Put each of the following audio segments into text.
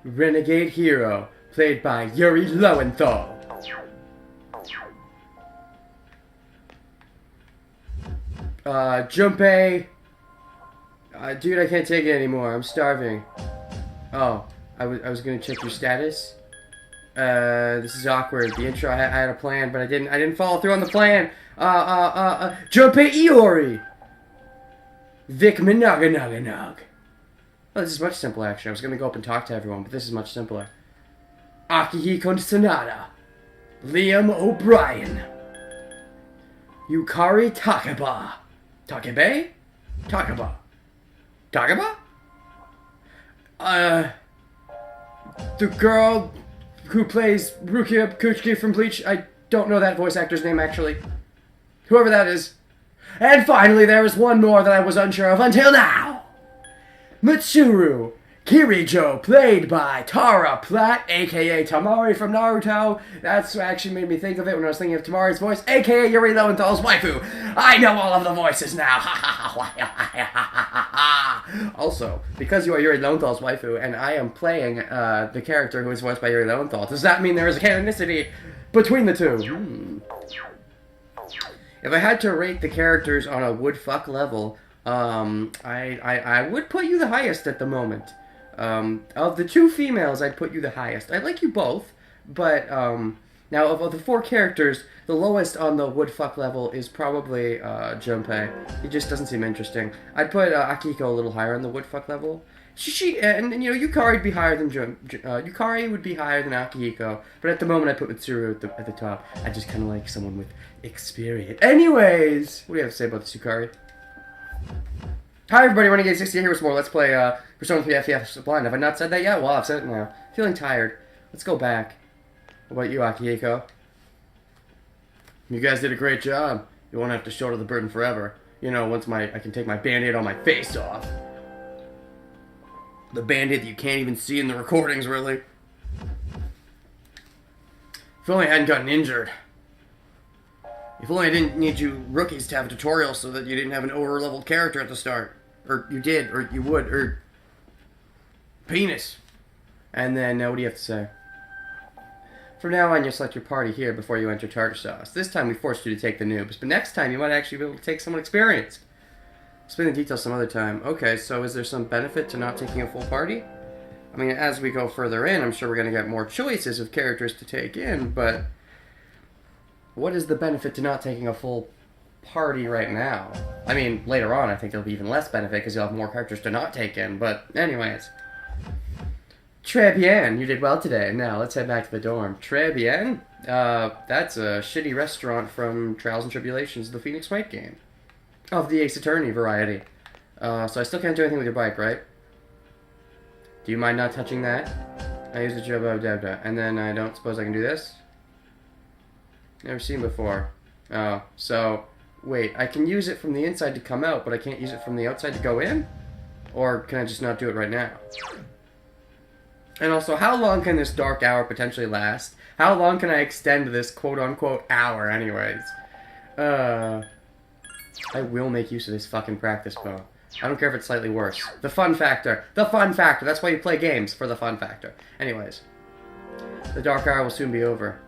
renegade hero, played by Yuri Lowenthal. Junpei. Dude, I can't take it anymore. I'm starving. Oh, I was gonna check your status. This is awkward. The intro, I had a plan, but I didn't follow through on the plan. Junpei Iori. Vic Minaganaganag. Oh, this is much simpler, actually. I was gonna go up and talk to everyone, but this is much simpler. Akihiko Tsunada. Liam O'Brien. Yukari Takeba. Takebe? Takeba. Takeba? The girl who plays Rukia Kuchiki from Bleach. I don't know that voice actor's name, actually. Whoever that is. And finally, there is one more that I was unsure of until now. Mitsuru Kirijo, played by Tara Platt, a.k.a. Tamari from Naruto. That's what actually made me think of it when I was thinking of Tamari's voice, a.k.a. Yuri Lowenthal's waifu. I know all of the voices now. Also, because you are Yuri Lowenthal's waifu, and I am playing the character who is voiced by Yuri Lowenthal, does that mean there is a canonicity between the two? If I had to rate the characters on a would-fuck level, I would put you the highest at the moment. Of the two females, I'd put you the highest. I like you both, but, now of the four characters, the lowest on the would-fuck level is probably, Junpei. He just doesn't seem interesting. I'd put, Akihiko a little higher on the would-fuck level. And you know, Yukari would be higher than Yukari would be higher than Akihiko, but at the moment I put Mitsuru at the top. I just kind of like someone with experience. Anyways, what do you have to say about this, Yukari? Hi everybody, Renegade60 here with some more. Let's play Persona 3 FES Blind. Have I not said that yet? Well, I've said it now. Feeling tired. Let's go back. What about you, Akihiko? You guys did a great job. You won't have to shoulder the burden forever. You know, once I can take my band-aid on my face off. The band-aid that you can't even see in the recordings, really. If only I hadn't gotten injured. If only I didn't need you rookies to have a tutorial so that you didn't have an over-leveled character at the start. Or you did, or you would, or... penis. And then, what do you have to say? From now on, you'll select your party here before you enter Tartar Sauce. This time we forced you to take the noobs, but next time you might actually be able to take someone experienced. Explain the details some other time. Okay, so is there some benefit to not taking a full party? I mean, as we go further in, I'm sure we're going to get more choices of characters to take in, but... what is the benefit to not taking a full party right now? I mean, later on, I think there'll be even less benefit because you'll have more characters to not take in, but anyways. Très bien, you did well today. Now, let's head back to the dorm. Très bien? That's a shitty restaurant from Trials and Tribulations, the Phoenix Wright game. Of the Ace Attorney variety. So I still can't do anything with your bike, right? Do you mind not touching that? I use the job of Devda. And then I don't suppose I can do this? Never seen before. Oh, so... wait, I can use it from the inside to come out, but I can't use it from the outside to go in? Or can I just not do it right now? And also, how long can this dark hour potentially last? How long can I extend this quote-unquote hour, anyways? I will make use of this fucking practice bow. I don't care if it's slightly worse. The fun factor! The fun factor! That's why you play games, for the fun factor. Anyways. The dark hour will soon be over.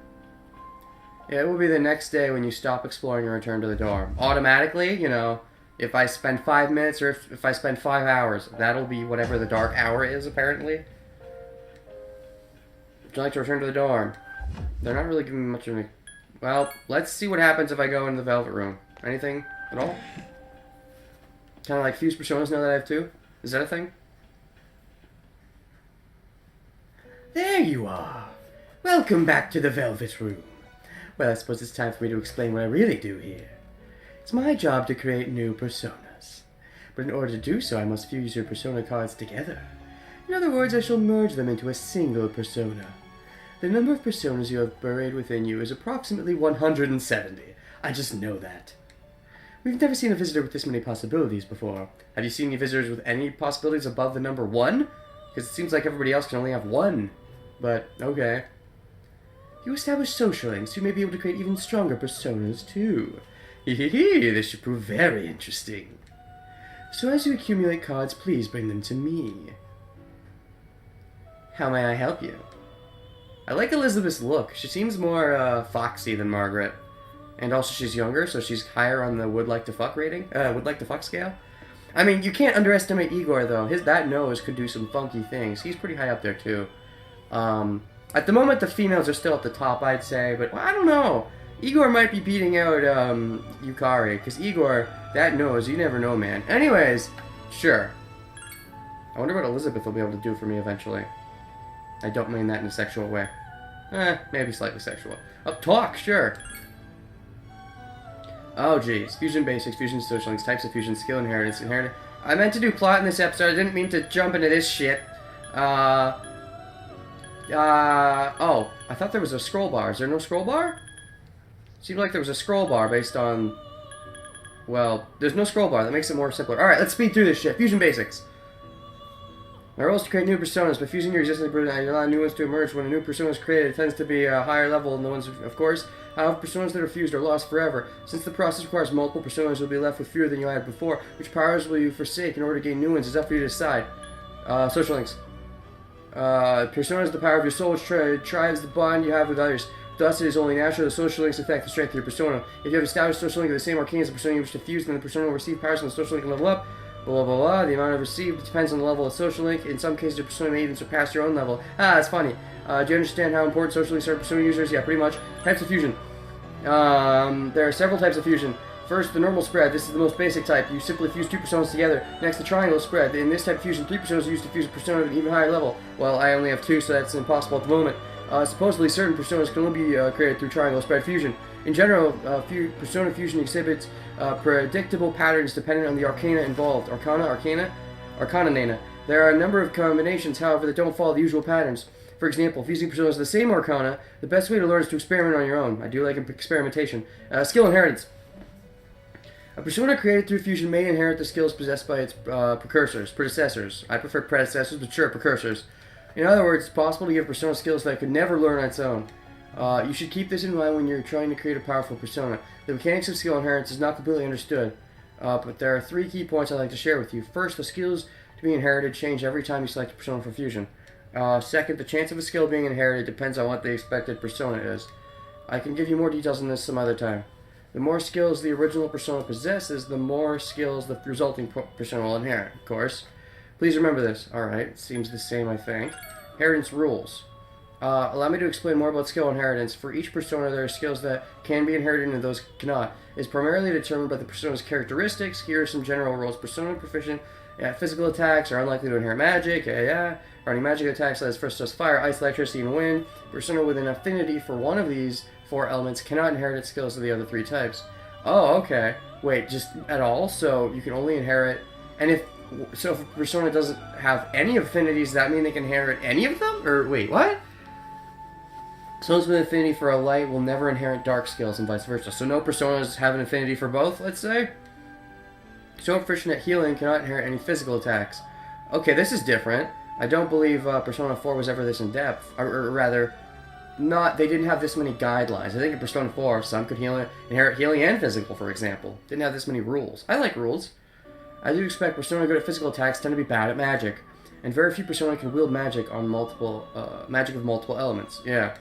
Yeah, it will be the next day when you stop exploring and return to the dorm. Automatically, you know, if I spend 5 minutes or if I spend 5 hours, that'll be whatever the dark hour is, apparently. Would you like to return to the dorm? They're not really giving me much of a... well, let's see what happens if I go in the Velvet Room. Anything at all? Kind of like Fuse Personas now that I have two? Is that a thing? There you are! Welcome back to the Velvet Room. Well, I suppose it's time for me to explain what I really do here. It's my job to create new personas. But in order to do so, I must fuse your persona cards together. In other words, I shall merge them into a single persona. The number of personas you have buried within you is approximately 170. I just know that. We've never seen a visitor with this many possibilities before. Have you seen any visitors with any possibilities above the number 1? Because it seems like everybody else can only have 1. But, okay. You establish social links, you may be able to create even stronger personas, too. Hehehe, this should prove very interesting. So as you accumulate cards, please bring them to me. How may I help you? I like Elizabeth's look. She seems more foxy than Margaret. And also she's younger, so she's higher on the would like to fuck rating. Would like to fuck scale. I mean, you can't underestimate Igor, though. That nose could do some funky things. He's pretty high up there, too. At the moment, the females are still at the top, I'd say. But, well, I don't know. Igor might be beating out Yukari. Because Igor, that nose, you never know, man. Anyways, sure. I wonder what Elizabeth will be able to do for me eventually. I don't mean that in a sexual way. Maybe slightly sexual. Oh, talk, sure. Oh, jeez. Fusion basics, fusion social links, types of fusion, skill inheritance, inheritance. I meant to do plot in this episode. I didn't mean to jump into this shit. Oh, I thought there was a scroll bar. Is there no scroll bar? Seemed like there was a scroll bar based on... Well, there's no scroll bar. That makes it more simpler. Alright, let's speed through this shit. Fusion basics. My role is to create new personas. By fusing your existing personas, you allow new ones to emerge. When a new persona is created, it tends to be a higher level than the ones, of course. However, personas that are fused are lost forever. Since the process requires multiple personas, you'll be left with fewer than you had before. Which powers will you forsake in order to gain new ones? It's up for you to decide. Social links. Persona is the power of your soul, which drives the bond you have with others. Thus, it is only natural that social links affect the strength of your persona. If you have established social link of the same arcane as the persona you wish to fuse, then the persona will receive powers from the social link and level up. Blah, blah, blah. The amount of received depends on the level of social link. In some cases, your persona may even surpass your own level. Ah, that's funny. Do you understand how important social links are to persona users? Yeah, pretty much. Types of fusion. There are several types of fusion. First, the normal spread. This is the most basic type. You simply fuse two personas together. Next, the triangle spread. In this type of fusion, three personas are used to fuse a persona at an even higher level. Well, I only have two, so that's impossible at the moment. Supposedly, certain personas can only be created through triangle spread fusion. In general, persona fusion exhibits predictable patterns dependent on the arcana involved. Arcana. There are a number of combinations, however, that don't follow the usual patterns. For example, fusing personas of the same arcana, the best way to learn is to experiment on your own. I do like experimentation. Skill inheritance. A persona created through fusion may inherit the skills possessed by its predecessors. I prefer predecessors, but sure, precursors. In other words, it's possible to give persona skills that it could never learn on its own. You should keep this in mind when you're trying to create a powerful persona. The mechanics of skill inheritance is not completely understood, but there are three key points I'd like to share with you. First, the skills to be inherited change every time you select a persona for fusion. Second, the chance of a skill being inherited depends on what the expected persona is. I can give you more details on this some other time. The more skills the original persona possesses, the more skills the resulting persona will inherit, of course. Please remember this. Alright, seems the same, I think. Inheritance rules. Allow me to explain more about skill inheritance. For each persona, there are skills that can be inherited and those cannot. It is primarily determined by the persona's characteristics. Here are some general rules. Persona proficient at physical attacks are unlikely to inherit magic. Running magic attacks that is first just fire, ice, electricity, and wind. Persona with an affinity for one of these four elements cannot inherit its skills of the other three types. Oh, okay. Wait, just at all? So you can only inherit... And if a persona doesn't have any affinities, does that mean they can inherit any of them? Or wait, what? Personas with an affinity for a light will never inherit dark skills and vice versa. So no personas have an affinity for both, let's say? Persona proficient at healing cannot inherit any physical attacks. Okay, this is different. I don't believe Persona 4 was ever this in-depth. Or rather, they didn't have this many guidelines. I think in Persona 4, some could inherit healing and physical, for example. Didn't have this many rules. I like rules. I do expect Persona good at physical attacks tend to be bad at magic. And very few Persona can wield magic on magic of multiple elements. Yeah.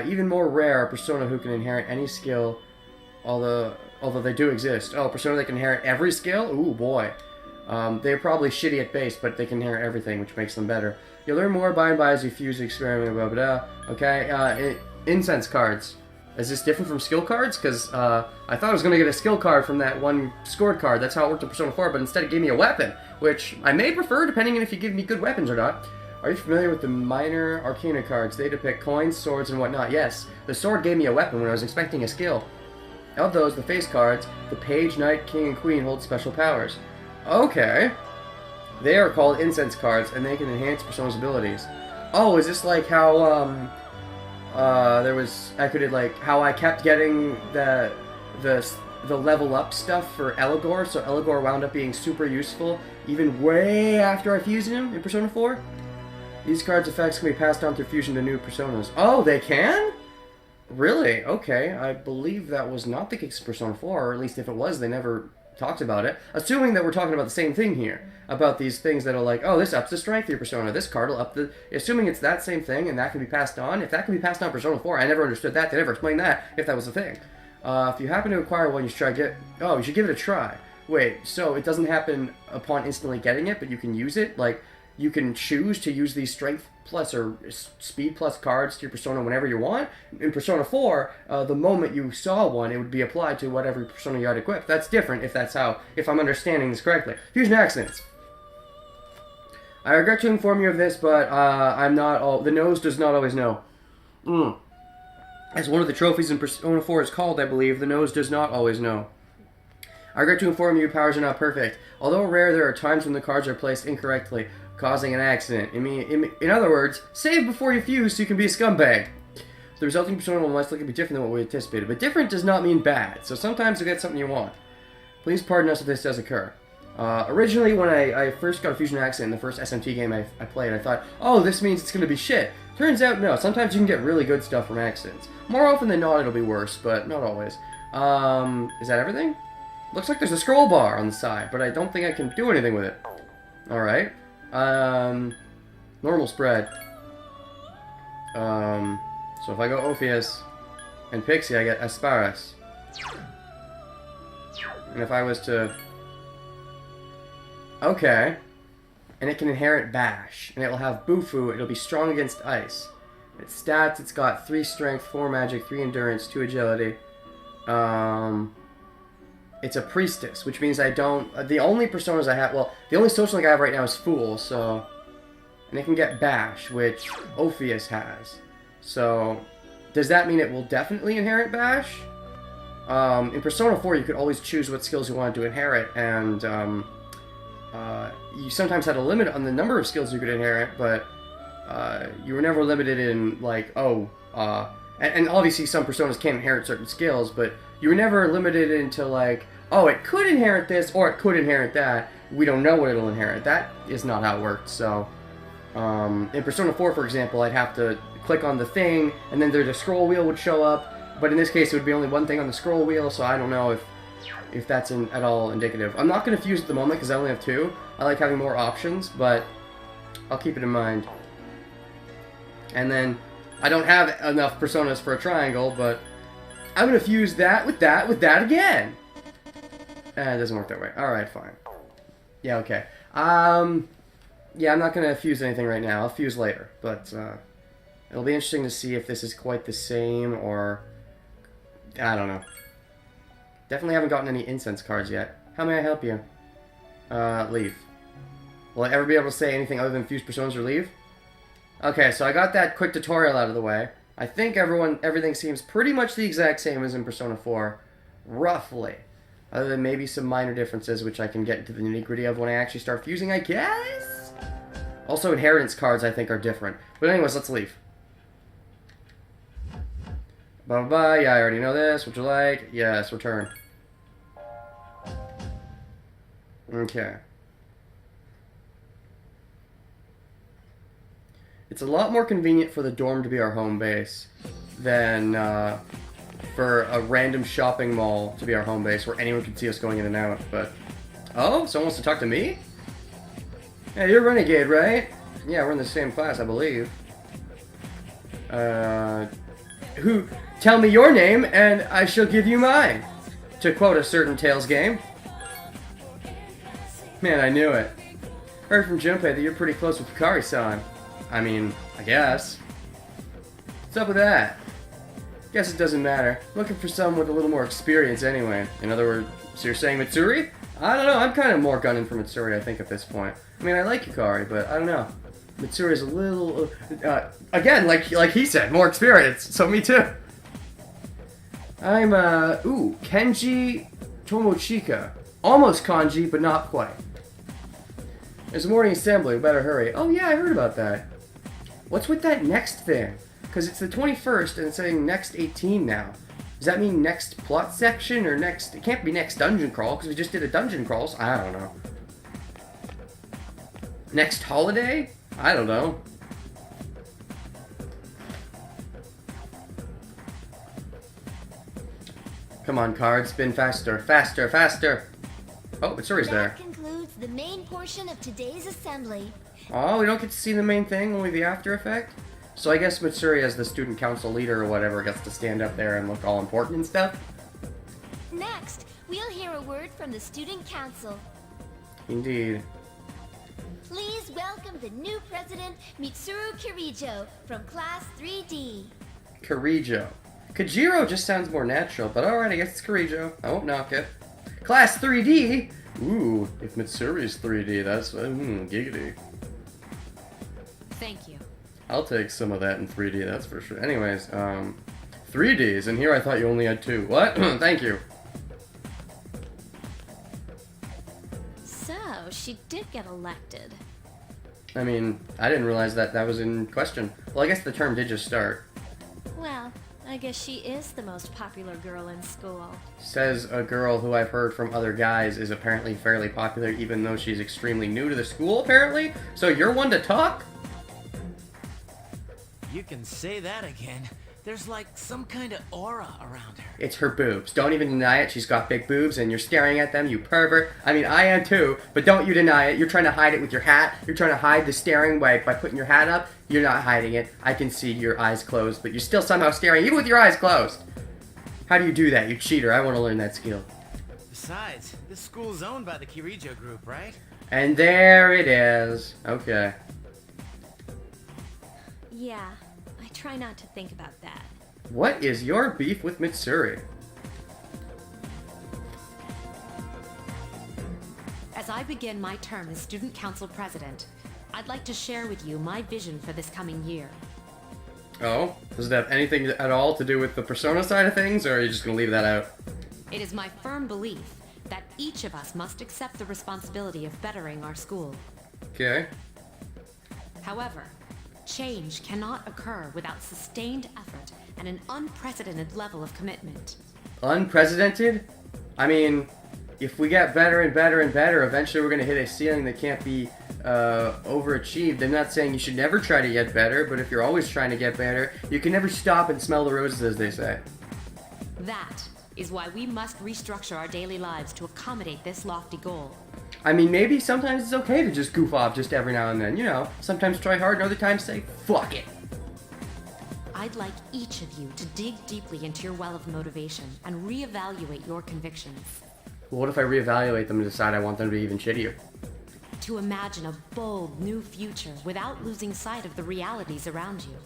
Even more rare are Persona who can inherit any skill, although they do exist. Oh, Persona that can inherit every skill? Ooh, boy. They're probably shitty at base, but they can inherit everything, which makes them better. You'll learn more by and by as you fuse, experiment, blah, blah, blah. Okay, incense cards. Is this different from skill cards? Because I thought I was going to get a skill card from that one scored card. That's how it worked in Persona 4, but instead it gave me a weapon, which I may prefer depending on if you give me good weapons or not. Are you familiar with the minor arcana cards? They depict coins, swords, and whatnot. Yes, the sword gave me a weapon when I was expecting a skill. Of those, the face cards, the page, knight, king, and queen hold special powers. Okay. They are called incense cards, and they can enhance Persona's abilities. Oh, is this like how, how I kept getting the level up stuff for Eligor, so Eligor wound up being super useful, even way after I fused him in Persona 4? These cards' effects can be passed on through fusion to new personas. Oh, they can? Really? Okay, I believe that was not the case in Persona 4, or at least if it was, they never talks about it. Assuming that we're talking about the same thing here. About these things that are like, oh, this ups the strength of your persona. This card will up the... Assuming it's that same thing and that can be passed on. If that can be passed on Persona 4, I never understood that. They never explained that, if that was a thing. If you happen to acquire one, you should you should give it a try. Wait, so it doesn't happen upon instantly getting it, but you can use it? Like, you can choose to use these strength plus or speed plus cards to your persona whenever you want. In Persona 4, the moment you saw one, it would be applied to whatever persona you had equipped. That's different if I'm understanding this correctly. Fusion accidents. I regret to inform you of this, but the nose does not always know. As one of the trophies in Persona 4 is called, I believe, the nose does not always know. I regret to inform you, powers are not perfect. Although rare, there are times when the cards are placed incorrectly, causing an accident. In other words, save before you fuse so you can be a scumbag. The resulting persona will most likely be different than what we anticipated, but different does not mean bad, so sometimes you'll get something you want. Please pardon us if this does occur. Originally, when I first got a fusion accident in the first SMT game I played, I thought, oh, this means it's going to be shit. Turns out, no. Sometimes you can get really good stuff from accidents. More often than not, it'll be worse, but not always. Is that everything? Looks like there's a scroll bar on the side, but I don't think I can do anything with it. Alright. Normal spread. So if I go Ophius and Pixie, I get Asparas. And if I was to... Okay. And it can inherit Bash. And it will have Bufu. It'll be strong against ice. Its stats, it's got 3 strength, 4 magic, 3 endurance, 2 agility. It's a priestess, which means I don't... the only personas I have... Well, the only social link I have right now is Fool, so... And it can get Bash, which Ophius has. So... Does that mean it will definitely inherit Bash? In Persona 4, you could always choose what skills you wanted to inherit, and... you sometimes had a limit on the number of skills you could inherit, but... you were never limited in, like, and obviously some personas can't inherit certain skills, but you were never limited into, like, oh, it could inherit this, or it could inherit that. We don't know what it'll inherit. That is not how it worked, so... in Persona 4, for example, I'd have to click on the thing, and then the scroll wheel would show up, but in this case it would be only one thing on the scroll wheel, so I don't know if that's at all indicative. I'm not going to fuse at the moment, because I only have 2. I like having more options, but I'll keep it in mind. And then, I don't have enough personas for a triangle, but I'm going to fuse that with that again! It doesn't work that way. Alright, fine. Yeah, okay. Yeah, I'm not going to fuse anything right now. I'll fuse later, but it'll be interesting to see if this is quite the same, or... I don't know. Definitely haven't gotten any incense cards yet. How may I help you? Leave. Will I ever be able to say anything other than fuse personas or leave? Okay, so I got that quick tutorial out of the way. I think everything seems pretty much the exact same as in Persona 4. Roughly. Other than maybe some minor differences, which I can get into the nitty-gritty of when I actually start fusing, I guess? Also, inheritance cards, I think, are different. But anyways, let's leave. Bye-bye. Yeah, I already know this. Would you like? Yes, return. Okay. It's a lot more convenient for the dorm to be our home base than for a random shopping mall to be our home base where anyone can see us going in and out, but... Oh? Someone wants to talk to me? Hey, you're Renegade, right? Yeah, we're in the same class, I believe. Who... Tell me your name, and I shall give you mine. To quote a certain Tales game. Man, I knew it. Heard from Junpei that you're pretty close with Hikari-san. I mean, I guess. What's up with that? Guess it doesn't matter. Looking for someone with a little more experience anyway. In other words, so you're saying Mitsuri? I don't know, I'm kind of more gunning for Mitsuri, I think, at this point. I mean, I like Hikari, but I don't know. Mitsuri's a little... again, like he said, more experience, so me too. I'm, Kenji Tomochika. Almost kanji, but not quite. There's a morning assembly, we better hurry. Oh yeah, I heard about that. What's with that next thing? Because it's the 21st and it's saying next 18 now. Does that mean next plot section or next... It can't be next dungeon crawl because we just did a dungeon crawl, so I don't know. Next holiday? I don't know. Come on, card, spin faster, faster, faster. Oh, Mitsuri's there. That concludes the main portion of today's assembly. Oh, we don't get to see the main thing, only the after effect? So I guess Mitsuri, as the student council leader or whatever, gets to stand up there and look all important and stuff? Next, we'll hear a word from the student council. Indeed. Please welcome the new president, Mitsuru Kirijo, from Class 3D. Kirijo. Kajiro just sounds more natural, but alright, I guess it's Kirijo. I won't knock it. Class 3D? Ooh, if Mitsuri's 3D, that's giggity. Thank you. I'll take some of that in 3D, that's for sure. Anyways, 3Ds, and here I thought you only had 2. What? Thank you. So, she did get elected. I mean, I didn't realize that was in question. Well, I guess the term did just start. Well, I guess she is the most popular girl in school. Says a girl who I've heard from other guys is apparently fairly popular, even though she's extremely new to the school, apparently? So you're one to talk? You can say that again. There's like some kind of aura around her. It's her boobs. Don't even deny it. She's got big boobs, and you're staring at them, you pervert. I mean, I am too, but don't you deny it. You're trying to hide it with your hat. You're trying to hide the staring by putting your hat up. You're not hiding it. I can see your eyes closed, but you're still somehow staring, even with your eyes closed. How do you do that, you cheater? I want to learn that skill. Besides, this school's owned by the Kirijo group, right? And there it is. Okay. Yeah, I try not to think about that. What is your beef with Mitsuri? As I begin my term as Student Council President, I'd like to share with you my vision for this coming year. Oh? Does it have anything at all to do with the persona side of things, or are you just going to leave that out? It is my firm belief that each of us must accept the responsibility of bettering our school. Okay. However, change cannot occur without sustained effort and an unprecedented level of commitment. Unprecedented? I mean, if we get better and better and better, eventually we're going to hit a ceiling that can't be overachieved. I'm not saying you should never try to get better, but if you're always trying to get better, you can never stop and smell the roses, as they say. That is why we must restructure our daily lives to accommodate this lofty goal. I mean, maybe sometimes it's okay to just goof off just every now and then. You know, sometimes try hard and other times say, fuck it. I'd like each of you to dig deeply into your well of motivation and reevaluate your convictions. Well, what if I reevaluate them and decide I want them to be even shittier? To imagine a bold new future without losing sight of the realities around you.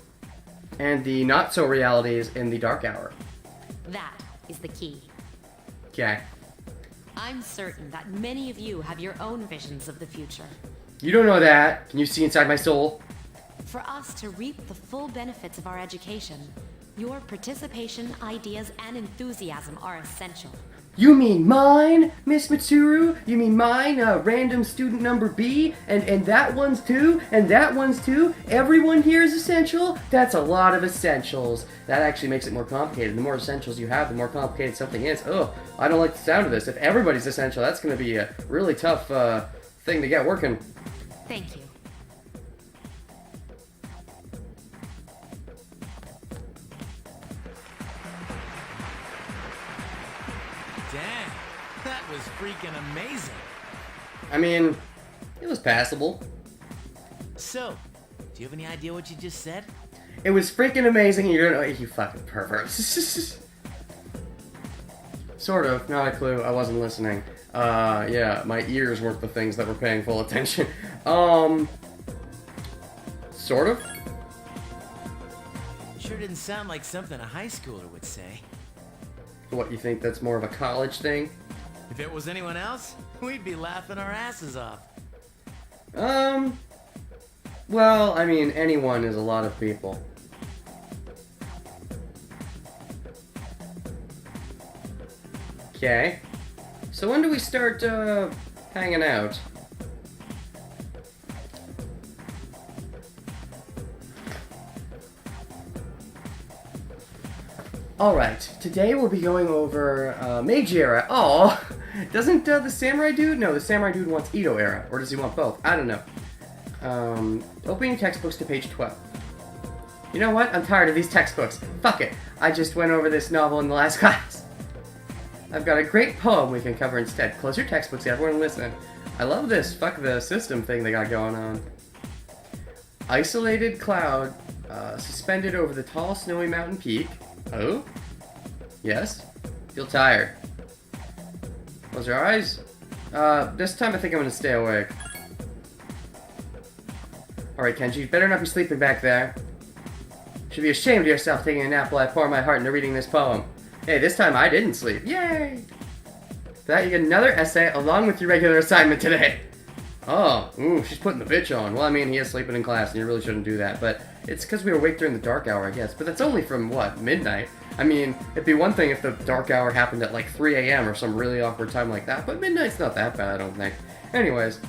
And the not-so-realities in the dark hour. That is the key. Okay. I'm certain that many of you have your own visions of the future. You don't know that. Can you see inside my soul? For us to reap the full benefits of our education, your participation, ideas, and enthusiasm are essential. You mean mine, Miss Mitsuru? You mean mine, random student number B? And that one's too? And that one's too? Everyone here is essential? That's a lot of essentials. That actually makes it more complicated. The more essentials you have, the more complicated something is. Ugh, I don't like the sound of this. If everybody's essential, that's going to be a really tough thing to get working. Thank you. Damn, that was freaking amazing. I mean, it was passable. So, do you have any idea what you just said? It was freaking amazing. You don't know, you fucking pervert. Sort of, not a clue. I wasn't listening. Yeah, my ears weren't the things that were paying full attention. Sort of. Sure didn't sound like something a high schooler would say. What, you think that's more of a college thing? If it was anyone else, we'd be laughing our asses off. Well, I mean, anyone is a lot of people. Okay. So when do we start, hanging out? Alright, today we'll be going over, Meiji era. Oh, doesn't, the samurai dude? No, the samurai dude wants Edo era. Or does he want both? I don't know. Opening textbooks to page 12. You know what? I'm tired of these textbooks. Fuck it. I just went over this novel in the last class. I've got a great poem we can cover instead. Close your textbooks, everyone, and listen. I love this fuck the system thing they got going on. Isolated cloud suspended over the tall, snowy mountain peak. Oh? Yes? Feel tired. Close your eyes. This time I think I'm gonna stay awake. Alright, Kenji, you better not be sleeping back there. You should be ashamed of yourself taking a nap while I pour my heart into reading this poem. Hey, this time I didn't sleep. Yay! For that, you get another essay along with your regular assignment today. Oh, ooh, she's putting the bitch on. Well, I mean, he is sleeping in class, and you really shouldn't do that. But it's because we were awake during the dark hour, I guess. But that's only from, what, midnight? I mean, it'd be one thing if the dark hour happened at, like, 3 a.m. or some really awkward time like that. But midnight's not that bad, I don't think. Anyways,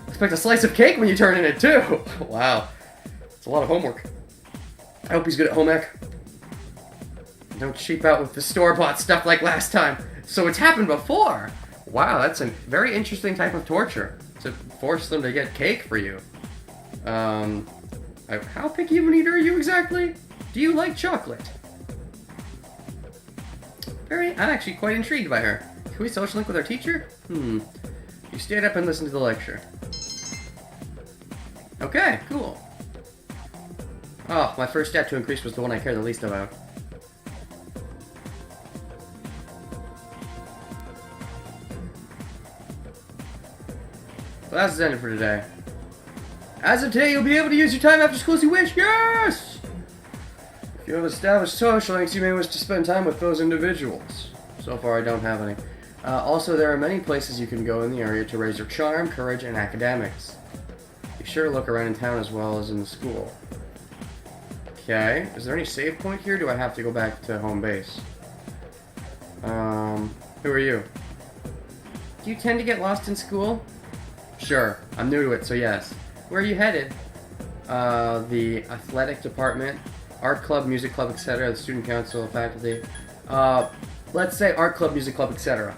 expect a slice of cake when you turn in it, too. Wow. It's a lot of homework. I hope he's good at home ec. Don't cheap out with the store-bought stuff like last time. So it's happened before. Wow, that's a very interesting type of torture. To force them to get cake for you. How picky of an eater are you exactly? Do you like chocolate? I'm actually quite intrigued by her. Can we social link with our teacher? You stayed up and listened to the lecture. Okay, cool. Oh, my first stat to increase was the one I care the least about. Class is ended for today. As of today, you'll be able to use your time after school as you wish. Yes! If you have established social links, you may wish to spend time with those individuals. So far, I don't have any. Also, there are many places you can go in the area to raise your charm, courage, and academics. Be sure to look around in town as well as in the school. Okay, is there any save point here? Do I have to go back to home base? Who are you? Do you tend to get lost in school? Sure, I'm new to it, so yes. Where are you headed? The athletic department, art club, music club, etc., the student council, faculty. Let's say art club, music club, etc.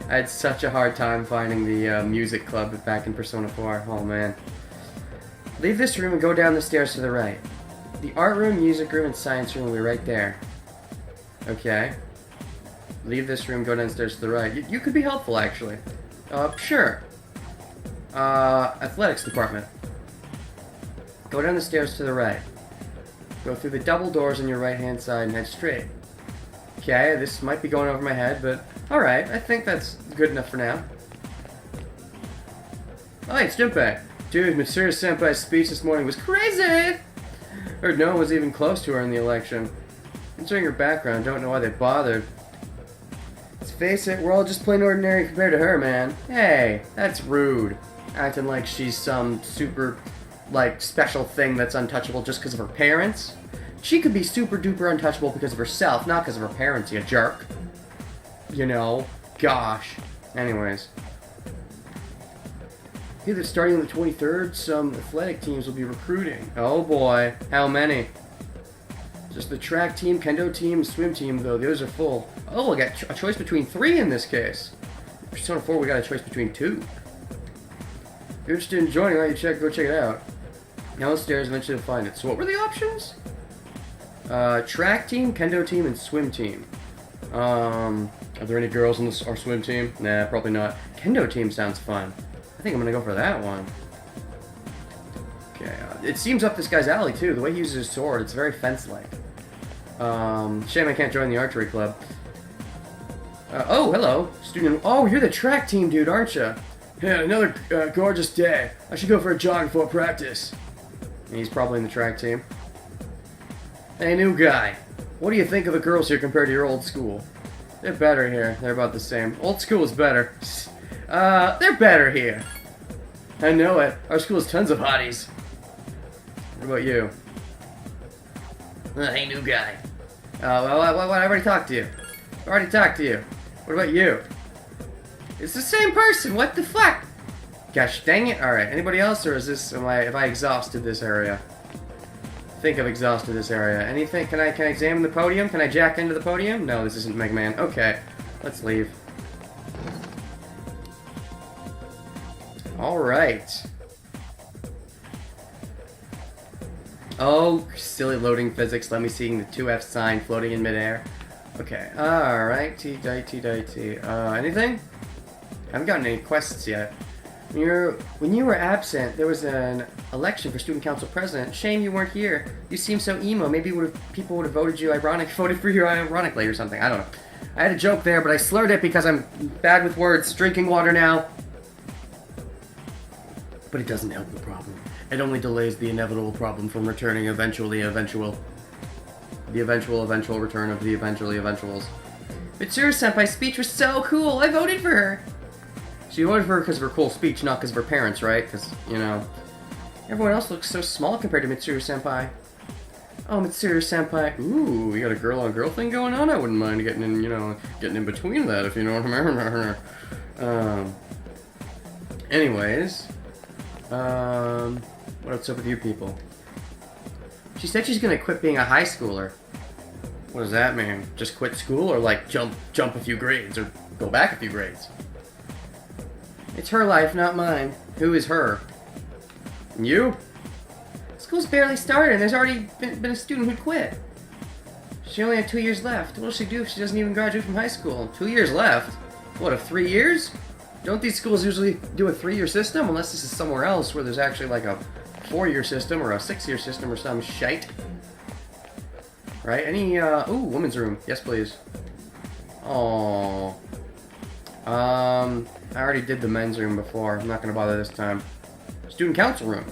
I had such a hard time finding the music club back in Persona 4. Oh man. Leave this room and go down the stairs to the right. The art room, music room, and science room will be right there. Okay. Leave this room, go downstairs to the right. You could be helpful, actually. Sure. Athletics department. Go down the stairs to the right. Go through the double doors on your right-hand side and head straight. Okay, this might be going over my head, but alright, I think that's good enough for now. Oh, hey, it's Junpei. Dude, Mitsuru Senpai's speech this morning was crazy! Heard no one was even close to her in the election. Considering her background, don't know why they bothered. Let's face it, we're all just plain ordinary compared to her, man. Hey, that's rude. Acting like she's some super, like, special thing that's untouchable just because of her parents. She could be super duper untouchable because of herself, not because of her parents, you jerk. You know? Gosh. Anyways. Here that starting on the 23rd, some athletic teams will be recruiting. Oh boy. How many? Just the track team, kendo team, swim team, though. The others are full. Oh, I got a choice between 3 in this case. Persona 4, we got a choice between 2. If you're interested in joining, why don't you go check it out. Downstairs, eventually you'll find it. So what were the options? Track team, kendo team, and swim team. Are there any girls on our swim team? Nah, probably not. Kendo team sounds fun. I think I'm gonna go for that one. Okay, it seems up this guy's alley too. The way he uses his sword, it's very fence-like. Shame I can't join the archery club. Oh, hello, student. Oh, you're the track team dude, aren't you? Yeah, another gorgeous day. I should go for a jog before practice. And he's probably in the track team. Hey, new guy. What do you think of the girls here compared to your old school? They're better here. They're about the same. Old school is better. They're better here. I know it. Our school has tons of hotties. What about you? Hey, new guy. Well, I already talked to you. What about you? It's the same person. What the fuck? Gosh dang it. Alright, anybody else, or is this, have I exhausted this area? I think I've exhausted this area. Anything, can I examine the podium? Can I jack into the podium? No, this isn't Mega Man. Okay, let's leave. Alright. Oh, silly loading physics. Let me see the 2F sign floating in midair. Okay, alright, T. Anything? I haven't gotten any quests yet. When you were absent, there was an election for student council president. Shame you weren't here. You seem so emo. Maybe people would have voted for you ironically or something. I don't know. I had a joke there, but I slurred it because I'm bad with words. Drinking water now. But it doesn't help the problem. It only delays the inevitable problem from returning the eventual return of the eventually eventuals. Mitsuru-senpai's speech was so cool. I voted for her. So you voted for her because of her cool speech, not because of her parents, right? Because, you know, everyone else looks so small compared to Mitsuru-senpai. Oh, Mitsuru-senpai. Ooh, you got a girl-on-girl thing going on? I wouldn't mind getting in, getting in between that, if you know what I mean. Anyways. What's up with you people? She said she's gonna quit being a high schooler. What does that mean? Just quit school or like jump a few grades or go back a few grades? It's her life, not mine. Who is her? You? School's barely started and there's already been a student who quit. She only had 2 years left. What'll she do if she doesn't even graduate from high school? 2 years left? What, of 3 years? Don't these schools usually do a 3-year system? Unless this is somewhere else where there's actually like a 4-year system or a 6-year system or some shite. Right? Any, ooh, women's room. Yes, please. Oh. I already did the men's room before. I'm not gonna bother this time. Student council room.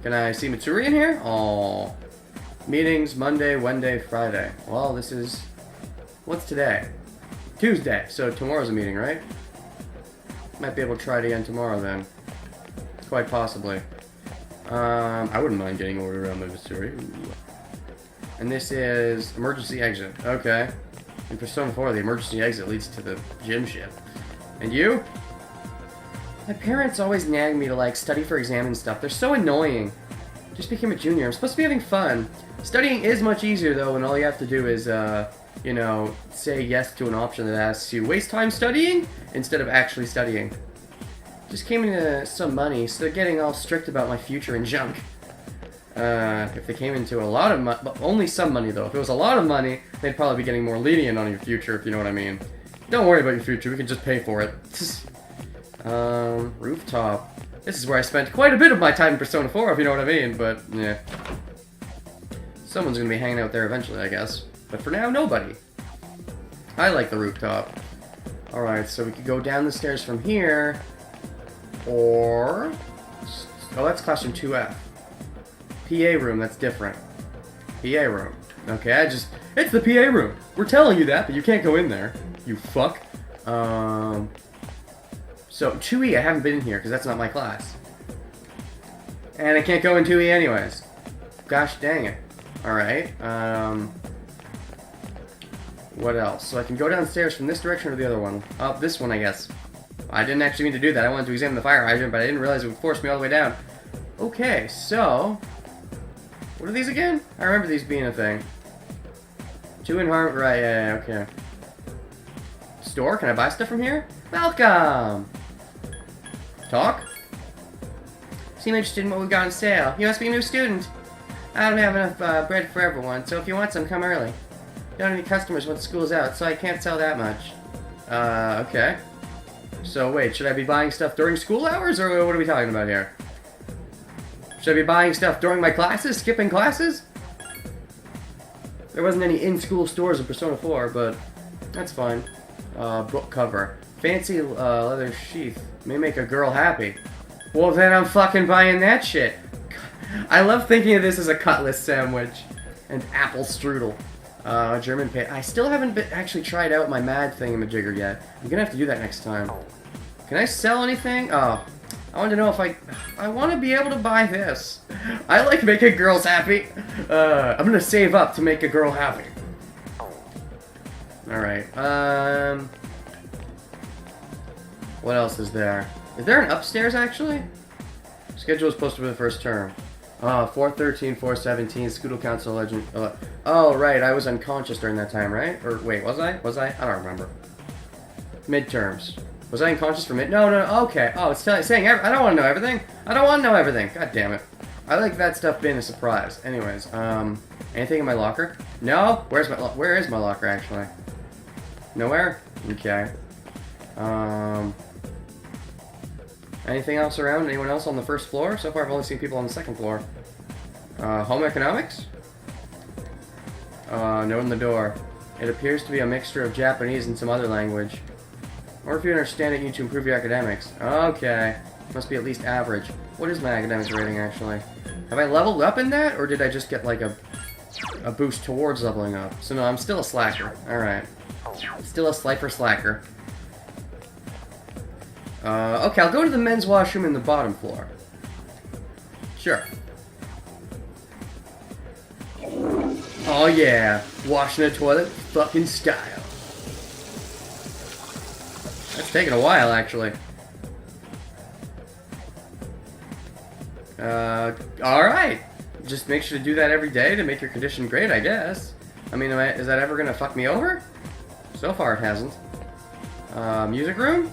Can I see Mitsuri in here? Oh. Meetings, Monday, Wednesday, Friday. Well, this is... What's today? Tuesday. So tomorrow's a meeting, right? Might be able to try it again tomorrow then. Quite possibly. I wouldn't mind getting ordered around my Mitsuri. Ooh. And this is emergency exit. Okay. In Persona 4, the emergency exit leads to the gym ship. And you? My parents always nag me to, like, study for exam and stuff. They're so annoying. Just became a junior. I'm supposed to be having fun. Studying is much easier, though, and all you have to do is, you know, say yes to an option that asks you, waste time studying? Instead of actually studying. Just came into some money, so they're getting all strict about my future and junk. If they came into a lot of money, but only some money though. If it was a lot of money, they'd probably be getting more lenient on your future, if you know what I mean. Don't worry about your future, we can just pay for it. Rooftop. This is where I spent quite a bit of my time in Persona 4, if you know what I mean, but, yeah. Someone's gonna be hanging out there eventually, I guess. But for now, nobody. I like the rooftop. Alright, so we could go down the stairs from here, or... Oh, that's classroom 2F. PA room, that's different. PA room. Okay, it's the PA room. We're telling you that, but you can't go in there. You fuck. So, 2E, I haven't been in here, because that's not my class. And I can't go in 2E anyways. Gosh dang it. Alright, what else? So I can go downstairs from this direction or the other one? Oh, this one, I guess. I didn't actually mean to do that. I wanted to examine the fire hydrant, but I didn't realize it would force me all the way down. Okay, so... What are these again? I remember these being a thing. 2 in harm... Right, yeah, okay. Store? Can I buy stuff from here? Welcome! Talk? Seem interested in what we've got on sale. You must be a new student. I don't have enough bread for everyone, so if you want some, come early. Don't have any customers once school's out, so I can't sell that much. Okay. So wait, should I be buying stuff during school hours, or what are we talking about here? Should I be buying stuff during my classes? Skipping classes? There wasn't any in-school stores in Persona 4, but that's fine. Book cover. Fancy leather sheath. May make a girl happy. Well, then I'm fucking buying that shit. I love thinking of this as a cutlass sandwich. And apple strudel. German pit. I still haven't actually tried out my mad thingamajigger yet. I'm gonna have to do that next time. Can I sell anything? Oh. I want to know if I want to be able to buy this. I like making girls happy. I'm gonna save up to make a girl happy. Alright, what else is there? Is there an upstairs, actually? Schedule is posted for the first term. 413, 417, Scoodle Council Legend. Oh, right, I was unconscious during that time, right? Or, wait, was I? Was I? I don't remember. Midterms. Was I unconscious for mid? No, okay. Oh, it's saying I don't want to know everything. I don't want to know everything. God damn it. I like that stuff being a surprise. Anyways, anything in my locker? No? Where is my locker, actually? Nowhere? Okay. Anything else around? Anyone else on the first floor? So far, I've only seen people on the second floor. Home economics? No in the door. It appears to be a mixture of Japanese and some other language. Or if you understand it, you need to improve your academics. Okay. Must be at least average. What is my academics rating, actually? Have I leveled up in that, or did I just get, like, a boost towards leveling up? So no, I'm still a slacker. Alright. Still a slifer slacker. Okay, I'll go to the men's washroom in the bottom floor. Sure. Oh yeah, washing a toilet fucking style. That's taking a while, actually. Alright. Just make sure to do that every day to make your condition great, I guess. I mean, is that ever gonna fuck me over? So far it hasn't. Music room?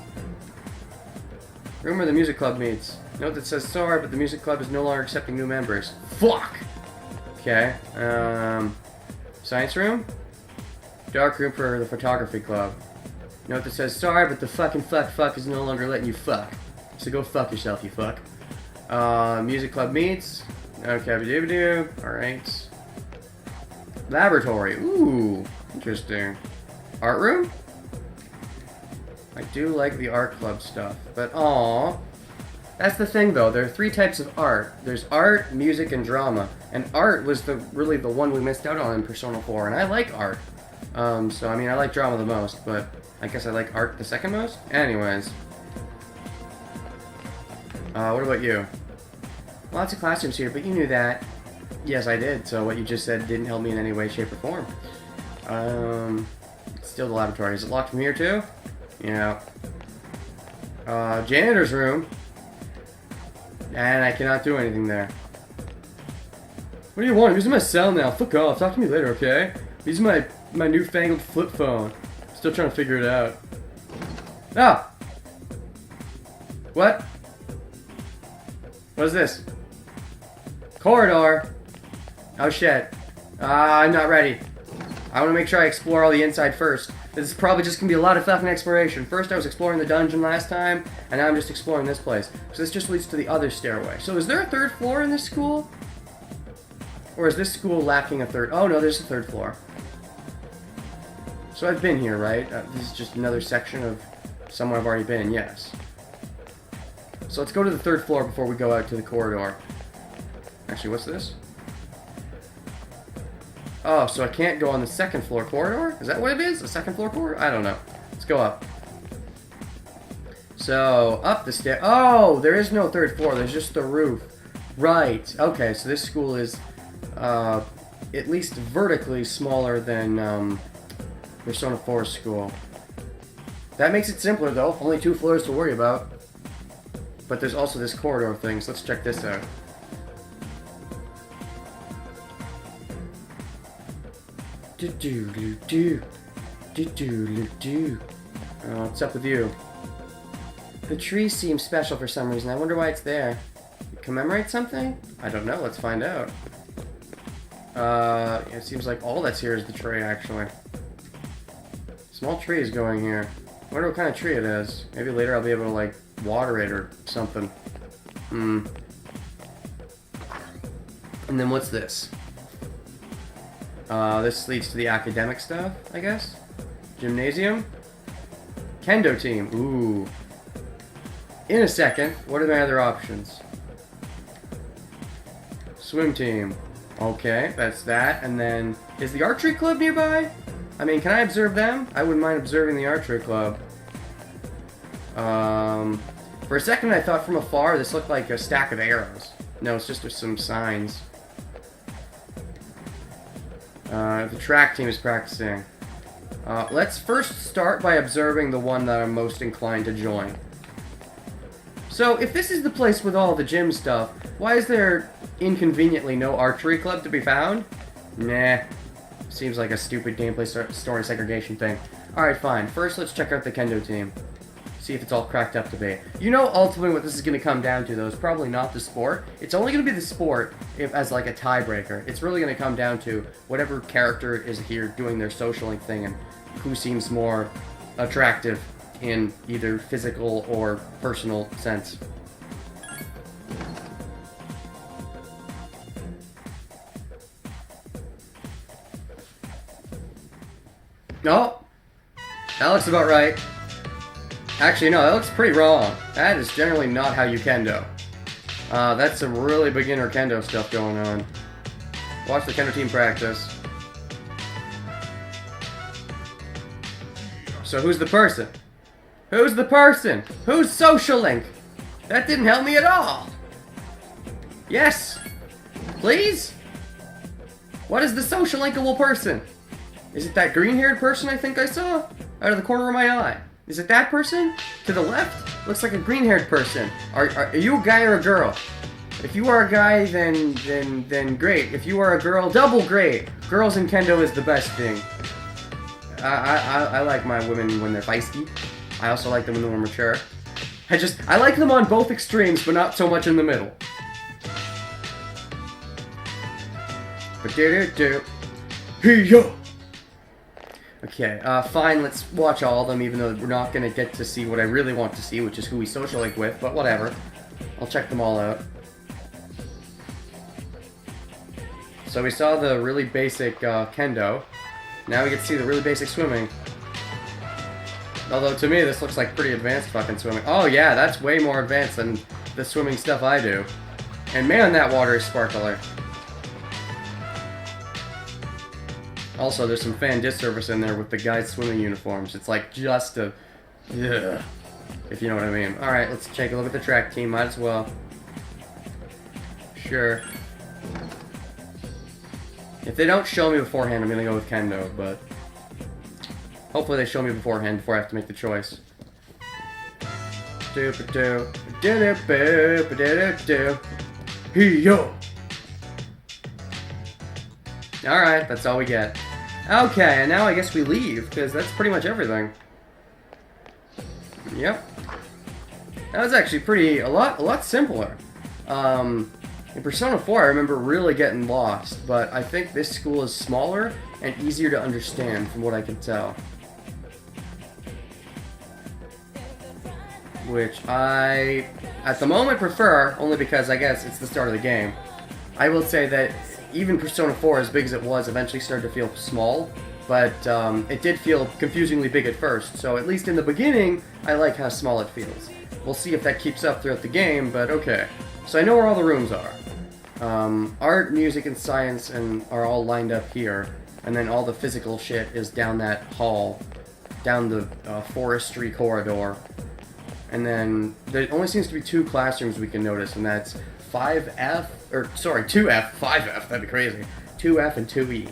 Room where the music club meets. Note that says sorry, but the music club is no longer accepting new members. Fuck! Okay, science room? Dark room for the photography club. Note that says sorry, but the fucking fuck is no longer letting you fuck. So go fuck yourself, you fuck. Music club meets. Okay, alright. Laboratory. Ooh, interesting. Art room? I do like the art club stuff, but aww. That's the thing, though. There are 3 types of art. There's art, music, and drama. And art was really the one we missed out on in Persona 4, and I like art. So, I mean, I like drama the most, but I guess I like art the second most? Anyways. What about you? Lots of classrooms here, but you knew that. Yes, I did, so what you just said didn't help me in any way, shape, or form. Still the laboratory. Is it locked from here, too? Yeah. Janitor's room. And I cannot do anything there. What do you want? I'm using my cell now. Fuck off. Talk to me later, okay? These are my newfangled flip phone. Still trying to figure it out. Ah! What? What is this? Corridor. Oh shit. I'm not ready. I want to make sure I explore all the inside first. This is probably just going to be a lot of fucking exploration. First I was exploring the dungeon last time, and now I'm just exploring this place. So this just leads to the other stairway. So is there a 3rd floor in this school? Or is this school lacking a 3rd? Oh no, there's a 3rd floor. So I've been here, right? This is just another section of somewhere I've already been, yes. So let's go to the 3rd floor before we go out to the corridor. Actually, what's this? Oh, so I can't go on the 2nd floor corridor? Is that what it is? A 2nd floor corridor? I don't know. Let's go up. So, up the stair. Oh, there is no 3rd floor. There's just the roof. Right. Okay, so this school is at least vertically smaller than Persona 4's school. That makes it simpler, though. Only 2 floors to worry about. But there's also this corridor thing, so let's check this out. What's up with you? The tree seems special for some reason. I wonder why it's there. Commemorate something? I don't know. Let's find out. It seems like all that's here is the tree, actually. Small tree is going here. I wonder what kind of tree it is. Maybe later I'll be able to, like, water it or something. And then what's this? This leads to the academic stuff, I guess? Gymnasium? Kendo team. Ooh. In a second. What are my other options? Swim team. Okay, that's that. And then, is the archery club nearby? I mean, can I observe them? I wouldn't mind observing the archery club. For a second I thought from afar this looked like a stack of arrows. No, it's just some signs. The track team is practicing. Let's first start by observing the one that I'm most inclined to join. So, if this is the place with all the gym stuff, why is there inconveniently no archery club to be found? Nah. Seems like a stupid gameplay story segregation thing. Alright, fine. First, let's check out the kendo team. See if it's all cracked up to be. You know, ultimately what this is going to come down to, though, is probably not the sport. It's only going to be the sport as like a tiebreaker. It's really going to come down to whatever character is here doing their social link thing and who seems more attractive in either physical or personal sense. No, that looks about right. Actually, no, that looks pretty wrong. That is generally not how you kendo. That's some really beginner kendo stuff going on. Watch the kendo team practice. So who's the person? Who's the person? Who's social link? That didn't help me at all. Yes. Please? What is the social linkable person? Is it that green-haired person I think I saw? Out of the corner of my eye. Is it that person? To the left? Looks like a green-haired person. Are you a guy or a girl? If you are a guy, then great. If you are a girl, double great. Girls in kendo is the best thing. I like my women when they're feisty. I also like them when they're mature. I like them on both extremes, but not so much in the middle. Hey-yo! Okay, fine, let's watch all of them, even though we're not gonna get to see what I really want to see, which is who we social link with, but whatever. I'll check them all out. So we saw the really basic kendo. Now we get to see the really basic swimming. Although to me this looks like pretty advanced fucking swimming. Oh yeah, that's way more advanced than the swimming stuff I do. And man, that water is sparkler. Also, there's some fan disservice in there with the guys' swimming uniforms. It's like just a... Ugh, if you know what I mean. Alright, let's take a look at the track team. Might as well. Sure. If they don't show me beforehand, I'm gonna go with kendo, but... hopefully they show me beforehand before I have to make the choice. Hey-yo! Alright, that's all we get. Okay, and now I guess we leave, because that's pretty much everything. Yep. That was actually a lot simpler. In Persona 4, I remember really getting lost, but I think this school is smaller and easier to understand, from what I can tell. Which I, at the moment, prefer, only because I guess it's the start of the game. I will say that even Persona 4, as big as it was, eventually started to feel small, but it did feel confusingly big at first, so at least in the beginning, I like how small it feels. We'll see if that keeps up throughout the game, but okay. So I know where all the rooms are. Art, music, and science are all lined up here, and then all the physical shit is down that hall, down the forestry corridor. And then there only seems to be 2 classrooms we can notice, and that's 2F, 5F, that'd be crazy. 2F and 2E.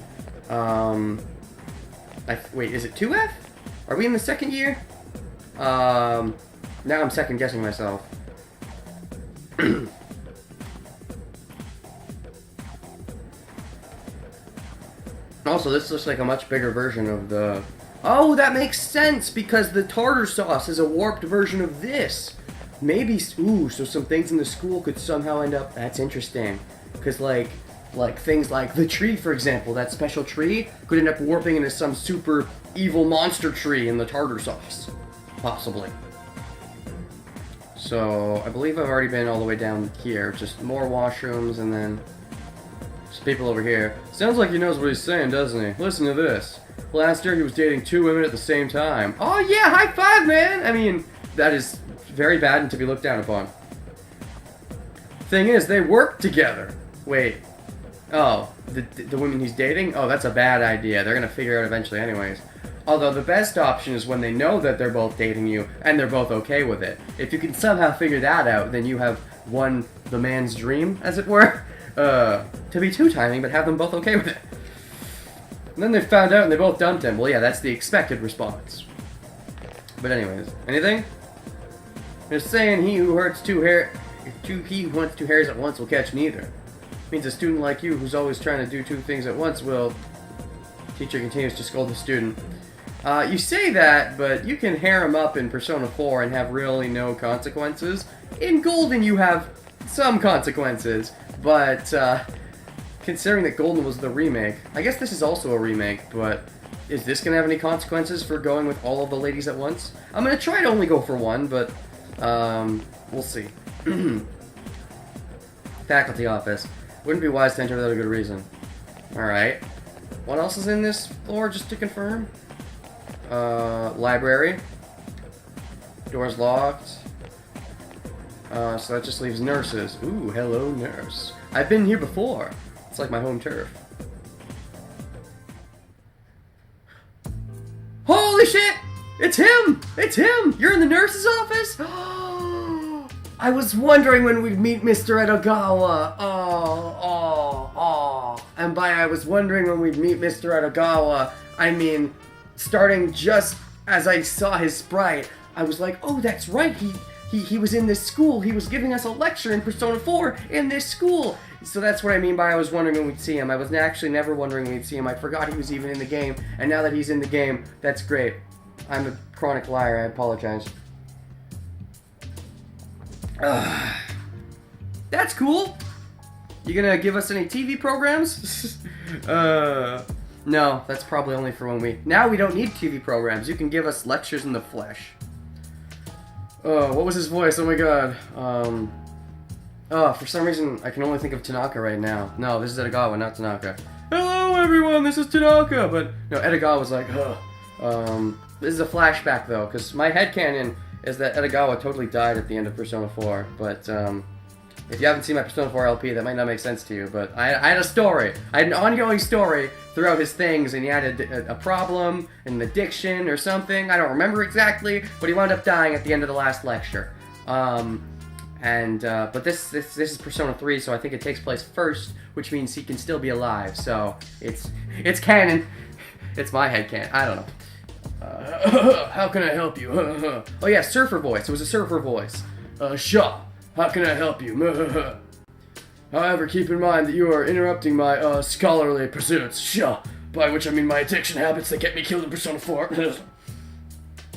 Wait, is it 2F? Are we in the second year? Now I'm second guessing myself. Also, this looks like a much bigger version of the... Oh, that makes sense, because the tartar sauce is a warped version of this. Maybe, ooh, so some things in the school could somehow end up... That's interesting. Because, like things like the tree, for example, that special tree could end up warping into some super evil monster tree in the tartar sauce. Possibly. So, I believe I've already been all the way down here. Just more washrooms, and then... just people over here. Sounds like he knows what he's saying, doesn't he? Listen to this. Last year he was dating 2 women at the same time. Oh yeah, high five, man! I mean, that is very bad and to be looked down upon. Thing is, they work together. Wait. Oh, the women he's dating? Oh, that's a bad idea. They're gonna figure it out eventually anyways. Although the best option is when they know that they're both dating you, and they're both okay with it. If you can somehow figure that out, then you have won the man's dream, as it were. To be two-timing, but have them both okay with it. And then they found out and they both dumped him. Well, yeah, that's the expected response. But anyways, anything? Just saying, he who wants 2 hairs at once will catch neither. Means a student like you, who's always trying to do 2 things at once, will... Teacher continues to scold the student. You say that, but you can hair him up in Persona 4 and have really no consequences. In Golden, you have some consequences, but considering that Golden was the remake, I guess this is also a remake, but is this going to have any consequences for going with all of the ladies at once? I'm going to try to only go for one, but we'll see. Faculty office. Wouldn't be wise to enter without a good reason. Alright. What else is in this floor, just to confirm? Library. Door's locked. So that just leaves nurses. Ooh, hello, nurse. I've been here before. It's like my home turf. Holy shit! It's him! It's him! You're in the nurse's office? I was wondering when we'd meet Mr. Edogawa. And by I was wondering when we'd meet Mr. Edogawa, I mean, starting just as I saw his sprite, I was like, oh, that's right, he was in this school. He was giving us a lecture in Persona 4 in this school. So that's what I mean by I was wondering when we'd see him. I was actually never wondering when we'd see him. I forgot he was even in the game. And now that he's in the game, that's great. I'm a chronic liar. I apologize. That's cool. You gonna give us any TV programs? No, that's probably only for when we... Now we don't need TV programs. You can give us lectures in the flesh. What was his voice? Oh my god. For some reason, I can only think of Tanaka right now. No, this is Edogawa, not Tanaka. Hello everyone, this is Tanaka! But, no, Edogawa was like, this is a flashback though, because my headcanon is that Edogawa totally died at the end of Persona 4, but, if you haven't seen my Persona 4 LP, that might not make sense to you, but I had a story. I had an ongoing story throughout his things, and he had a problem, an addiction, or something. I don't remember exactly, but he wound up dying at the end of the last lecture. But this is Persona 3, so I think it takes place first, which means he can still be alive, so it's canon. It's my headcanon. I don't know. How can I help you? Oh yeah, surfer voice. It was a surfer voice. Shaw. How can I help you? However, keep in mind that you are interrupting my scholarly pursuits. Shaw. By which I mean my addiction habits that get me killed in Persona 4.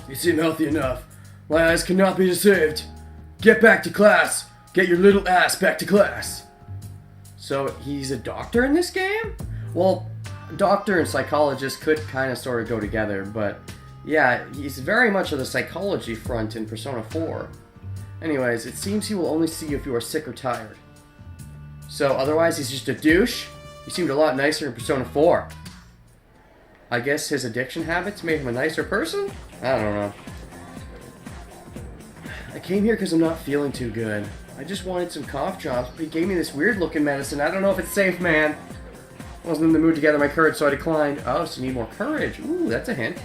You seem healthy enough. My eyes cannot be deceived. Get back to class. Get your little ass back to class. So he's a doctor in this game? Well, doctor and psychologist could kind of sort of go together, but yeah, he's very much of the psychology front in Persona 4. Anyways, it seems he will only see you if you are sick or tired. So, otherwise he's just a douche? He seemed a lot nicer in Persona 4. I guess his addiction habits made him a nicer person? I don't know. I came here because I'm not feeling too good. I just wanted some cough drops, but he gave me this weird looking medicine. I don't know if it's safe, man. I wasn't in the mood to gather my courage, so I declined. Oh, so you need more courage. Ooh, that's a hint.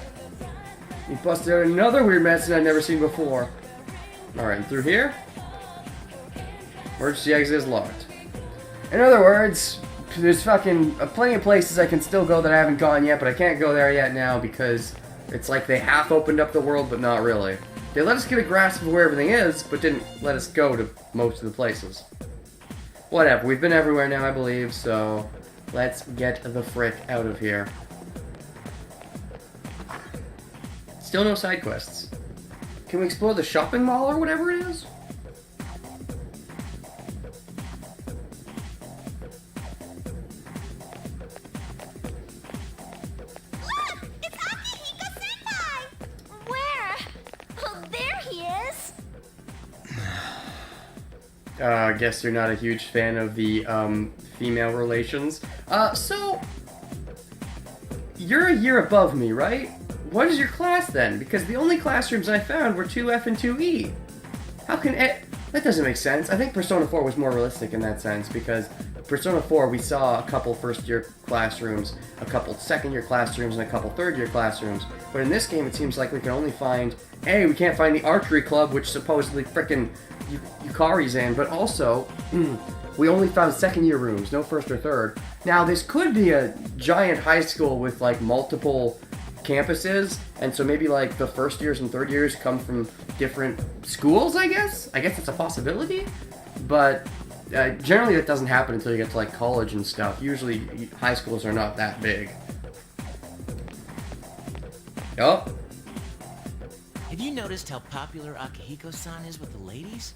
He busted out another weird medicine I'd never seen before. Alright, and through here? Emergency exit is locked. In other words, there's fucking plenty of places I can still go that I haven't gone yet, but I can't go there yet now because it's like they half opened up the world, but not really. They let us get a grasp of where everything is, but didn't let us go to most of the places. Whatever, we've been everywhere now, I believe, so let's get the frick out of here. Still no side quests. Can we explore the shopping mall or whatever it is? Look! It's Akihiko-senpai! Where? Oh, there he is! I guess you're not a huge fan of the, female relations. So... You're a year above me, right? What is your class then? Because the only classrooms I found were 2F and 2E. How can that doesn't make sense. I think Persona 4 was more realistic in that sense, because Persona 4 we saw a couple first-year classrooms, a couple second-year classrooms, and a couple third-year classrooms. But in this game it seems like we can only find... A, we can't find the archery club, which supposedly frickin' Yukari's in, but also... we only found second-year rooms, no first or third. Now, this could be a giant high school with, like, multiple campuses, and so maybe, like, the first years and third years come from different schools, I guess? I guess it's a possibility, but generally that doesn't happen until you get to, like, college and stuff. Usually, high schools are not that big. Oh, Have you noticed how popular Akihiko-san is with the ladies?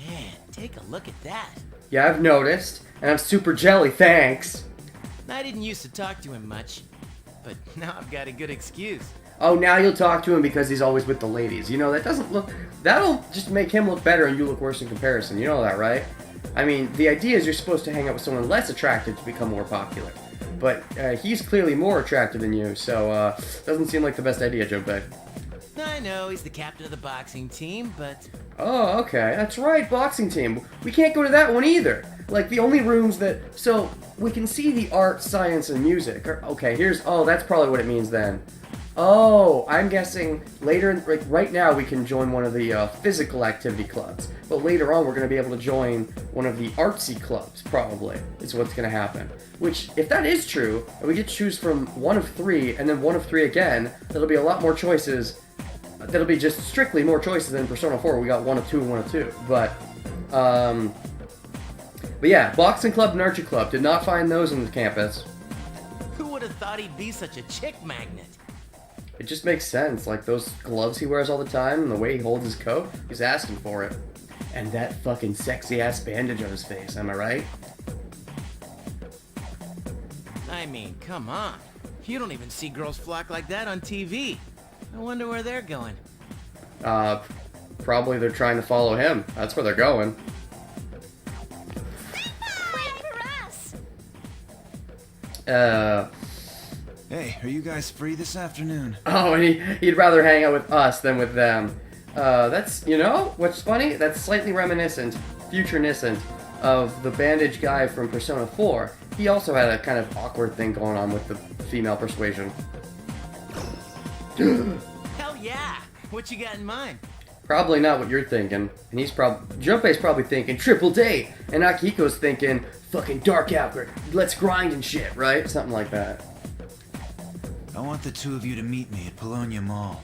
Man, take a look at that. yeah, I've noticed, and I'm super jelly, thanks. I didn't used to talk to him much, but now I've got a good excuse. Oh, now you'll talk to him because he's always with the ladies. You know, that'll just make him look better and you look worse in comparison. You know that, right? I mean, the idea is you're supposed to hang out with someone less attractive to become more popular. But he's clearly more attractive than you, so doesn't seem like the best idea, Junpei. I know he's the captain of the boxing team, but Oh, okay. That's right, boxing team. We can't go to that one either. Like, the only rooms that... So, we can see the art, science, and music. Okay, here's... Oh, that's probably what it means then. Oh, I'm guessing later... Like, right now we can join one of the physical activity clubs. But later on we're going to be able to join one of the artsy clubs, probably, is what's going to happen. Which, if that is true, and we get to choose from one of three, and then one of three again, that'll be a lot more choices... That'll be just strictly more choices than Persona 4. We got 1 of 2 and 1 of 2. But yeah, Boxing Club and Archery Club. Did not find those on the campus. who would have thought he'd be such a chick magnet? It just makes sense. Like, those gloves he wears all the time and the way he holds his coat, he's asking for it. And that fucking sexy-ass bandage on his face, am I right? I mean, come on. You don't even see girls flock like that on TV. I wonder where they're going. Probably they're trying to follow him. That's where they're going. Wait for us! Hey, are you guys free this afternoon? Oh, and he'd rather hang out with us than with them. That's, you know, what's funny? That's slightly reminiscent, futuriscent, of the bandage guy from Persona 4. He also had a kind of awkward thing going on with the female persuasion. Hell yeah! What you got in mind? Probably not what you're thinking. And Junpei's probably thinking triple date, and Akihiko's thinking fucking dark outward, let's grind and shit, right? Something like that. I want the two of you to meet me at Polonia Mall.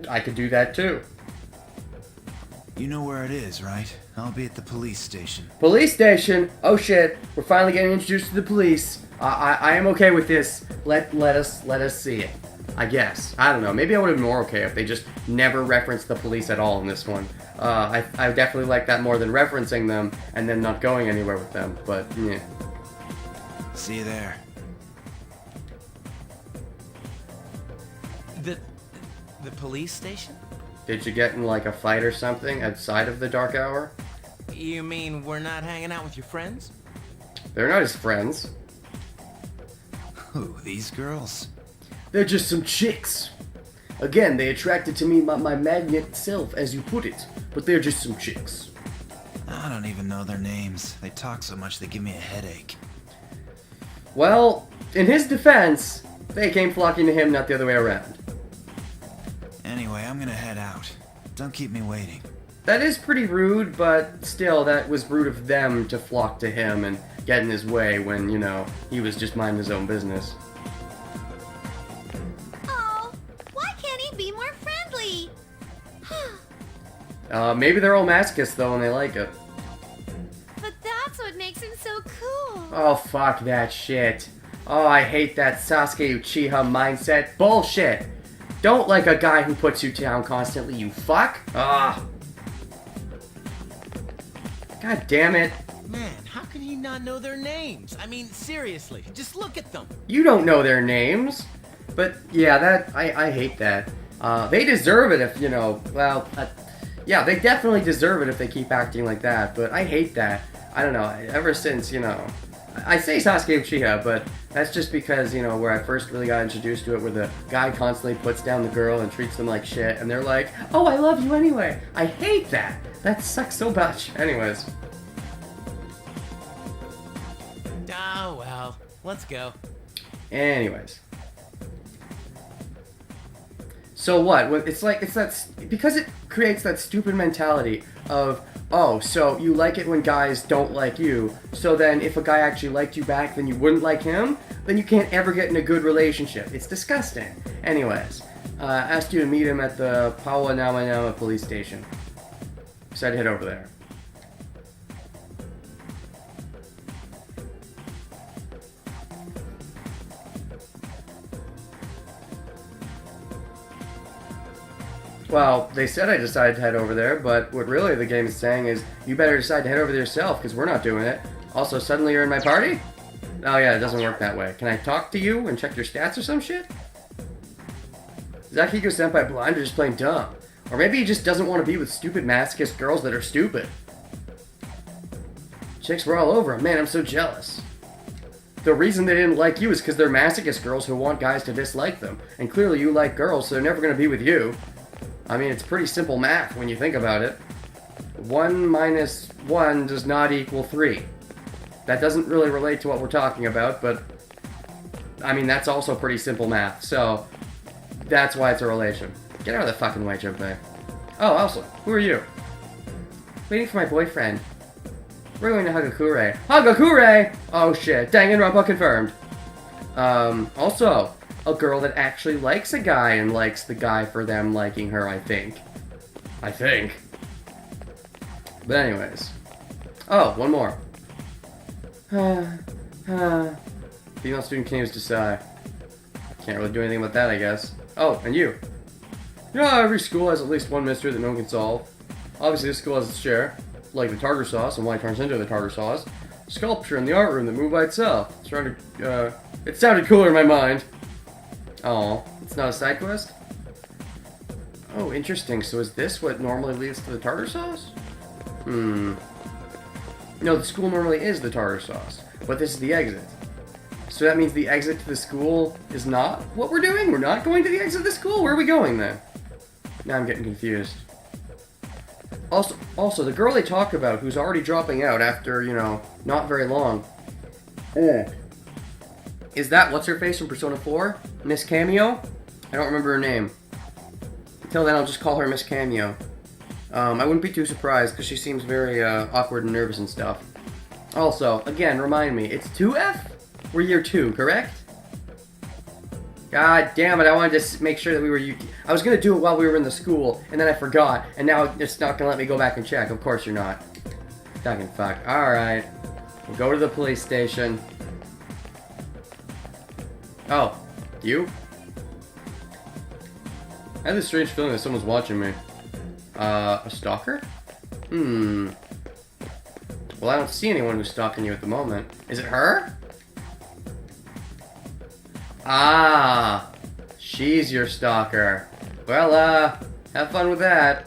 I could do that too. You know where it is, right? I'll be at the police station. Police station? Oh shit, we're finally getting introduced to the police. I am okay with this. Let us see it. I guess. I don't know. Maybe I would have been more okay if they just never referenced the police at all in this one. I definitely like that more than referencing them and then not going anywhere with them. But, yeah. See you there. The police station? Did you get in like a fight or something outside of the dark hour? You mean we're not hanging out with your friends? They're not his friends. Who, these girls? They're just some chicks. Again, they attracted to me by my magnet self, as you put it. But they're just some chicks. I don't even know their names. They talk so much they give me a headache. Well, in his defense, they came flocking to him, not the other way around. Anyway, I'm gonna head out. Don't keep me waiting. That is pretty rude, but still, that was rude of them to flock to him and get in his way when, you know, he was just minding his own business. Oh, why can't he be more friendly? Maybe they're all masochists, though, and they like it. But that's what makes him so cool. Oh, fuck that shit. Oh, I hate that Sasuke Uchiha mindset. Bullshit! Don't like a guy who puts you down constantly, you fuck! Ah! God damn it. Man, how can he not know their names? I mean, seriously, just look at them. You don't know their names. But, yeah, I hate that. They deserve it if, you know, well, yeah, they definitely deserve it if they keep acting like that, but I hate that. I don't know, ever since, you know, I say Sasuke Uchiha, but that's just because, you know, where I first really got introduced to it, where the guy constantly puts down the girl and treats them like shit, and they're like, oh, I love you anyway. I hate that. That sucks so much. Anyways. Oh, well, let's go. Anyways. So what? It's that, because it creates that stupid mentality of, oh, so you like it when guys don't like you, so then if a guy actually liked you back, then you wouldn't like him? Then you can't ever get in a good relationship. It's disgusting. Anyways, asked you to meet him at the Pawanama police station. So I'd head over there. Well, they said I decided to head over there, but what really the game is saying is you better decide to head over there yourself, because we're not doing it. Also, suddenly you're in my party? Oh yeah, it doesn't work that way. Can I talk to you and check your stats or some shit? Is Akihiko-senpai blind or just plain dumb? Or maybe he just doesn't want to be with stupid masochist girls that are stupid. Chicks were all over him. Man, I'm so jealous. The reason they didn't like you is because they're masochist girls who want guys to dislike them. And clearly you like girls, so they're never going to be with you. I mean, it's pretty simple math when you think about it. 1 minus 1 does not equal 3. That doesn't really relate to what we're talking about, but... I mean, that's also pretty simple math, so... That's why it's a relation. Get out of the fucking way, Junpei. Oh, also, who are you? Waiting for my boyfriend. We're going to Hagakure. Hagakure! Oh shit, Danganronpa confirmed. Also, a girl that actually likes a guy and likes the guy for them liking her, I think. But anyways. Oh, one more. Female student continues to sigh. Can't really do anything about that, I guess. Oh, and you. You know how every school has at least one mystery that no one can solve? Obviously, this school has its share. Like the tartar sauce and why it turns into the tartar sauce. Sculpture in the art room that moved by itself. It sounded cooler in my mind. Oh, it's not a side quest? Oh, interesting. So is this what normally leads to the tartar sauce? No, the school normally is the tartar sauce. But this is the exit. So that means the exit to the school is not what we're doing? We're not going to the exit of the school? Where are we going then? Now I'm getting confused. Also, the girl they talk about who's already dropping out after, you know, not very long. Is that what's-her-face from Persona 4? Miss Cameo? I don't remember her name. Until then, I'll just call her Miss Cameo. I wouldn't be too surprised, because she seems very awkward and nervous and stuff. Also, again, remind me, it's 2F? We're year 2, correct? God damn it, I wanted to make sure that we were... I was going to do it while we were in the school, and then I forgot, and now it's not going to let me go back and check. Of course you're not. Fucking fuck. Alright. We'll go to the police station. Oh. You? I have this strange feeling that someone's watching me. A stalker? Well, I don't see anyone who's stalking you at the moment. Is it her? Ah, she's your stalker. Well, have fun with that.